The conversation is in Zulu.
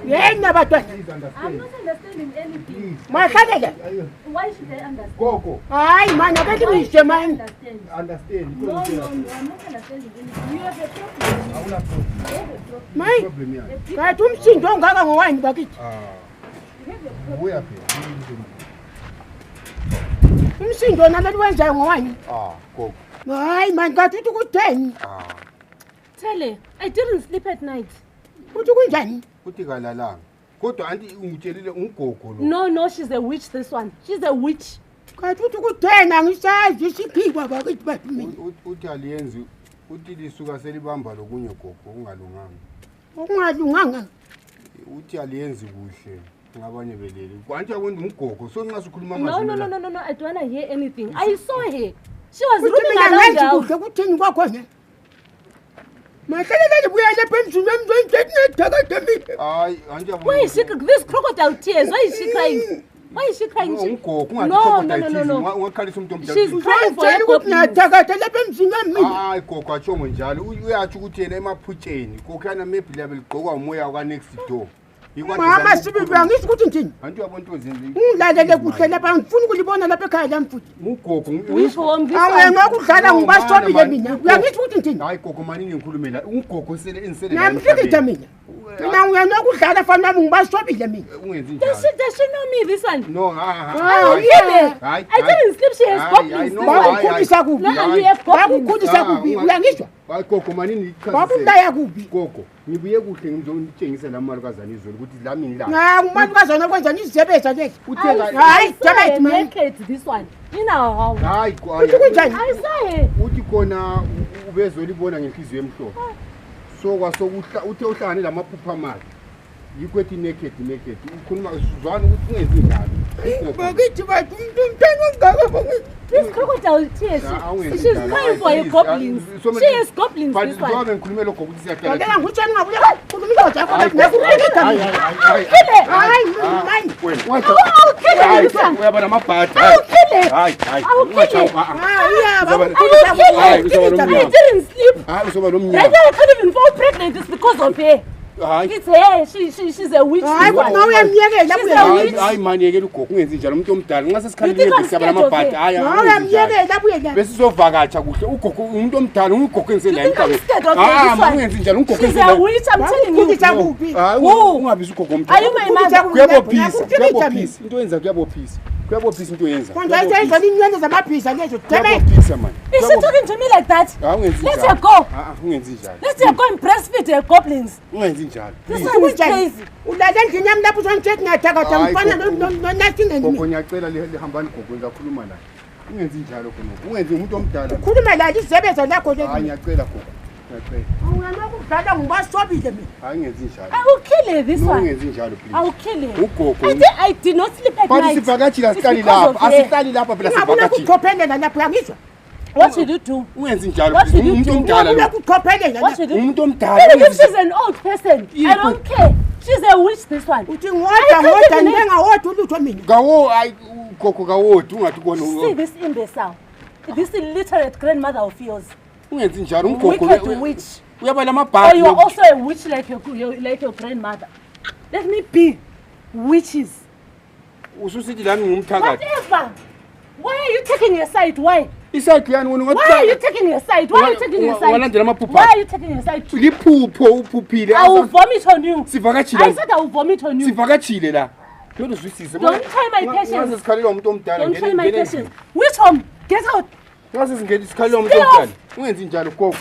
Yeah, never done. I'm not understanding anything. My father. Why should I understand? Go. Aye, man, I can't miss the man. Understand. No, I'm not understanding anything. You have a problem. You have a problem. My, I don't see don't go on wine bucket. You have a problem. We are here. You see, don't another one's on wine. Go. Aye, man, got you to go 10. Tell I didn't sleep at night. What you going to Kutikalalang. Kodwa anti ungitshelile ungogo lo. No, she's a witch, this one. She's a witch. got you to go 10 angisazi isiphikwa bakithi bathi mina. Uthi aliyenzi uthi lisuka selibamba lokunye gogo ungalunganga. Okungalunganga. Uthi aliyenzi kuhle ngabanye belele. Kwanti yakwenza umgogo so nxa sikhuluma No, I don't want to hear anything. I saw her. She was roaming around kuhle kuthini kwakhona. Mahlelele buya lapha emzini wami hayi anje why is she this crocodile tears? Why is she crying? Why is she crying? Ungakhalisa umuntu omdala. She's crying for her ukuthi nathakatha lapha emzini wami. Hayi gogo atsho njalo uyathi ukuthi yena emaphutsheni kokhana maybe level gqokwa umoya wa next door. Mama sibili angisho ukuthi ngithini? Anti uyabona into zinzi. Ungilalele kuhle lapha ngifuna ukulibona lapha ekhaya lami futhi. Ugogo ngokudlala ngibaswabile mina. Uyangisho ukuthi ngithini? Hayi gogo manini ngikhulumela ugogo sele insele namfikitha mina. Mina uyanokudlala fana nami ngibaswabile mina. Ungenzi njalo. Does she know me this one? No, I didn't sleep. She has goblins. Bakukhulisa kubi. No, you have goblins. Bakukhulisa kubi. Uyangizwa? Hayi gogo manini ichaze. Bakulaya kubi. Gogo ngibuye kuhle ngizongitshengisa lamalukazana izolo ukuthi lami ngila. Na umalukazana kwenza nizebeza lezo. Hayi damn it man. This one. You know. Hayi kunjani? I saw her. Uthi khona ubezolibona ngenhliziyo emhlophe. So kwasokudla uthe uhlangane lamaphupha amali. Yikwethi naked ukhuluma usizwana ukuthi ungenzi njalo. Bakithi bathi umuntu umntana ongaka This crocodile tears. She's crying for her goblins. She has goblins this one. But ngikhulumela gogo ukuthi siyaqala. Ngeke ngikutheni ngabuya khuluma indoda yakho lapha nakufikitha mina. Hayi manje. Hayi uyabona amabhadi. Hayi. I didn't sleep. Hayi uzoba Right nomnyaka. now I can't even fall pregnant. It's because of her. It's her. She's a witch. Hayi kodwa uyamyekela buya. Hayi manje yekela ugogo ungenzi njalo umuntu omdala ngase sikhalile siyaba namabhadi. Hayi uyamyekela buya la. Bese sizovakatsha kuhle ugogo umuntu omdala ugogo enze la emhlabeni. Ungenzi njalo ugogo She's a witch. I'm telling you. Hayi ungabiza ugogo omdala. Are you my mother? Kuyabophisa into yenza kuyabophisa into yenza. Konje ayisenza inyende zamabhiza lezo. Kuyabophisa man. Is she talking to me like that? Let her go. Ungenzi njalo. Let her go and breastfeed her goblins. Ungenzi njalo. This one is crazy. Ulala endlini yami lapho uzongithetha nathakatha ngifana nonathingeni. Gogo ngiyacela lihambani gogo ngizakhuluma la. Ungenzi njalo khona. Ungenzi umuntu omdala. Ukhuluma la isebeza lakho le. Hayi ngiyacela gogo. Ngiyacela. Unganokudlala ngibaswabile mina. Hayi ngenzi njalo. I will kill her this one. Ungenzi njalo please. I will kill her. Ugogo. I did not sleep at night. Sivakatshila asihlali lapha. Asihlali lapha phela Ngabona sivakatshila. ukuchophelela lapho uyangizwa? What should you do? Ungenzi njalo. What should you Umuntu do? omdala lo. Ukuchophelela. What should you do? Umuntu omdala. Even if she's an old person, I don't care. She's a witch this one. Uthi ngoda ningawodwa ulutho mina. Gawo ayi ugogo gawodwa ungathi kona. See this imbecile. This illiterate grandmother of yours. Ungenzi njalo ugogo. Wicked witch. Uyaba lamabhadi. Or you are also a witch like your grandmother. Let me be witches. Ususithi lami ngumthakathi. Whatever. Why are you taking your side? Why? Isakhe yani wona Why are you taking your side? Why are you taking your side? Walandela amaphupha. Why are you taking your side? Liphupho uphuphile. I will vomit on you. Sivakatshile. I said I will vomit on you. Sivakatshile la. Yona uzwisise. Don't try my patience. Ngase sikhalela umuntu omdala Don't try my patience. Which home? Get out. Ngase singena isikhalela umuntu omdala. Ungenzi njalo gogo.